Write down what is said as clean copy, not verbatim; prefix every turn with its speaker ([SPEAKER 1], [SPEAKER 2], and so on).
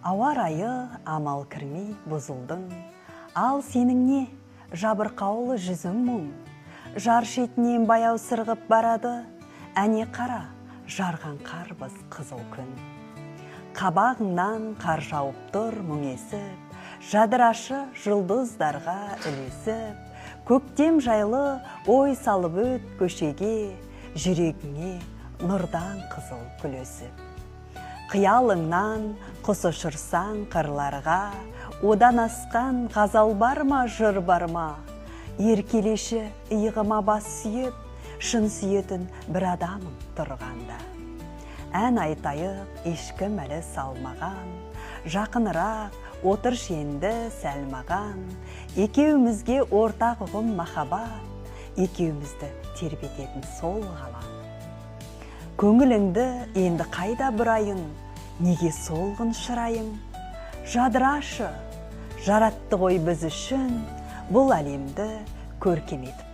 [SPEAKER 1] Ауа райы амал кірмей бұзылдың, ал сенің не жабырқаулы жүзің мұң. Жар шетінен баяу сырғып барады, әне қара жарған қарбыз қызыл күн. Қабағыңнан қар жауып тұр мұң есіп, жадырашы жұлдыздарға ілесіп, көктем жайлы ой салып өт көшеге, жүрегіңе нұрдан қызыл күлесіп. Қиялыңнан құс ұшырсаң қырларға, одан асқан ғазал бар ма, жыр бар ма? Еркелеші иығыма бас сүйеп, шын сүйетін бір адамың тұрғанда. Ән айтайық ешкім әлі салмаған, жақынырақ отыр енді сәл маған. Екеумізге ортақ ұғым махаббат, екеумізді тербететін сол ғалам. Көңіліңді енді қайда бұрайын, неге солғын шырайың? Жадырашы, жаратты ғой біз үшін, бұл әлемді көркем етіп